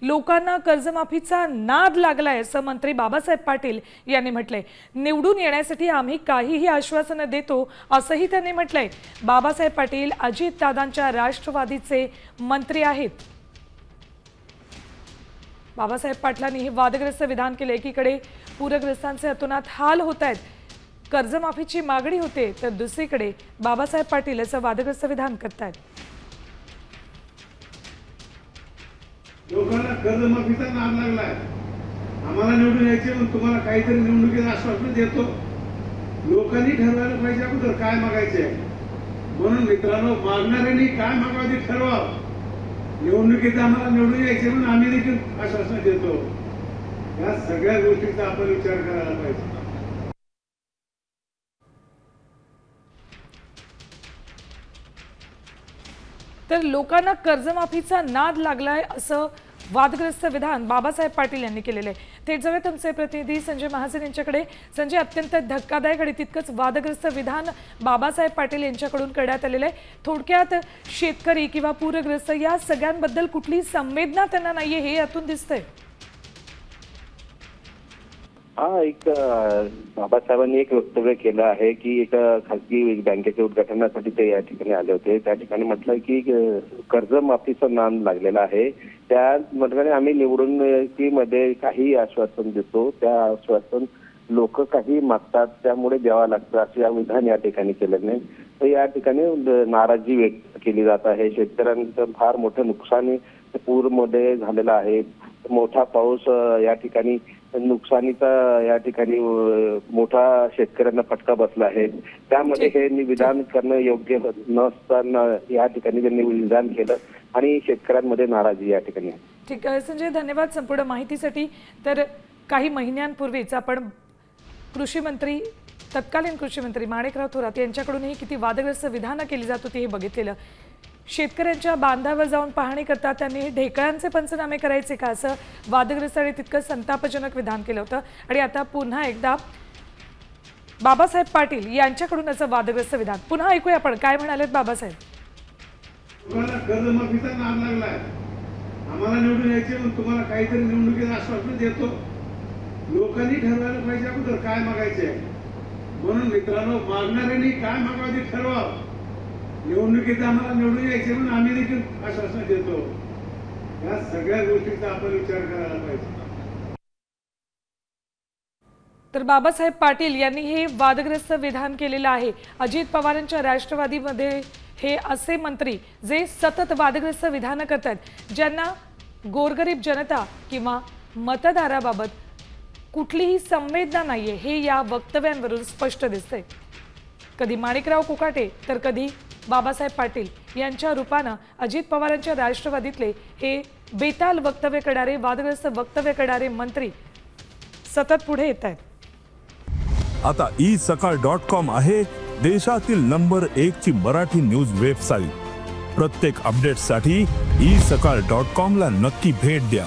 लोकांना कर्जमाफीचा नाद लागलाय असं मंत्री बाबासाहेब पाटील यांनी म्हटलंय। निवडून येण्यासाठी आम्ही काहीही आश्वासनं देतो असंही त्यांनी म्हटलंय। बाबासाहेब पाटील अजितदादांच्या राष्ट्रवादीचे मंत्री आहेत। बाबासाहेब पाटलांनी हे वादग्रस्त विधान केले। एकीकडे पूरग्रस्तांचे अतोनात हाल होत आहेत, कर्जमाफीची मागणी होते, तर दुसरीकडे बाबासाहेब पाटील असं वादग्रस्त विधान करतायत। लोकांना कर्जमाफीचा नाद लागलाय, आम्हाला निवडून यायचे पण तुम्हाला काहीतरी निवडणुकीत आश्वासन देतो। लोकांनी ठरवायला पाहिजे अगोदर काय मागायचे, म्हणून मित्रांनो मागणाऱ्यांनी काय मागावं ते ठरवा। निवडणुकीत आम्हाला निवडून यायचे म्हणून आम्ही देखील आश्वासन देतो। या सगळ्या गोष्टींचा आपण विचार करायला पाहिजे। तर लोकांना कर्जमाफीचा नाद लागलाय असं वादग्रस्त विधान बाबासाहेब पाटील यांनी केलेलं आहे। थेट जाऊया तुमचे प्रतिनिधी संजय महाजन यांच्याकडे। संजय, अत्यंत धक्कादायक आणि तितकंच वादग्रस्त विधान बाबासाहेब पाटील यांच्याकडून करण्यात आलेलं आहे। थोडक्यात शेतकरी किंवा पूरग्रस्त या सगळ्यांबद्दल कुठली संवेदना त्यांना नाहीये हे यातून दिसतंय। एक बाबासाहेबांनी एक वक्तव्य केलं आहे की एक खासगी बँकेच्या उद्घाटनासाठी ते या ठिकाणी आले होते। त्या ठिकाणी म्हटलं की कर्जमाफीचा नाद लागलेला आहे, त्या ठिकाणी आम्ही निवडणुकीमध्ये काही आश्वासन देतो, त्या आश्वासन लोक काही मागतात त्यामुळे द्यावं लागतं असं या विधान या ठिकाणी केलं नाही। तर या ठिकाणी नाराजी व्यक्त केली जात आहे। शेतकऱ्यांचं फार मोठं नुकसान पूरमध्ये झालेलं आहे, मोठा पाऊस या ठिकाणी नुकसानीचा या ठिकाणी मोठा शेतकऱ्यांना फटका बसला आहे। त्यामध्ये हे विधान करणं योग्य नसताना या ठिकाणी त्यांनी विधान केलं आणि शेतकऱ्यांमध्ये नाराजी या ठिकाणी आहे। ठीक आहे संजय, धन्यवाद संपूर्ण माहितीसाठी। तर काही महिन्यांपूर्वीच आपण कृषी मंत्री तत्कालीन कृषी मंत्री माणिकराव थोरात यांच्याकडूनही किती वादग्रस्त विधानं केली जात होती हे बघितलेलं। शेतकऱ्यांच्या बांधावर जाऊन पाहणी करता त्यांनी ढेकळांचे पंचनामे करायचे का असं वादग्रस्त आणि तितकं संतापजनक विधान केलं होतं। आणि आता पुन्हा एकदा बाबासाहेब पाटील यांच्याकडून असं वादग्रस्त विधान पुन्हा ऐकूया आपण काय म्हणालेत बाबासाहेब। लोकांना कर्जमाफीचा नाद लागलाय, आम्हाला निवडून यायचे पण तुम्हाला काहीतरी निवडणुकीत आश्वासन देतो। लोकांनी ठरवायला पाहिजे अगोदर काय मागायचे, म्हणून मित्रांनो मागणाऱ्यांनी काय मागावं ते ठरवा। निवडणुकीत आम्हाला निवडून यायचे म्हणून आम्ही देखील आश्वासन देतो। या सगळ्या गोष्टींचा आपण विचार करायला पाहिजे। तर बाबासाहेब पाटील यांनी हे वादग्रस्त विधान केलेलं आहे। अजित पवारांच्या राष्ट्रवादीमध्ये हे असे मंत्री जे सतत वादग्रस्त विधानं करतात, ज्यांना गोरगरीब जनता किंवा मतदाराबाबत कुठलीही संवेदना नाहीये हे या वक्तव्यांवरून स्पष्ट दिसतंय। कधी माणिकराव कोकाटे तर कधी बाबासाहेब पाटील यांच्या रूपानं अजित पवारांच्या राष्ट्रवादीतले हे बेताल वक्तव्य करणारे वादग्रस्त वक्तव्य करणारे मंत्री सतत पुढे येत आहेत। आता isakal.com आहे देशातील नंबर 1 ची मराठी न्यूज वेबसाईट। प्रत्येक अपडेटसाठी isakal.com ला नक्की भेट द्या।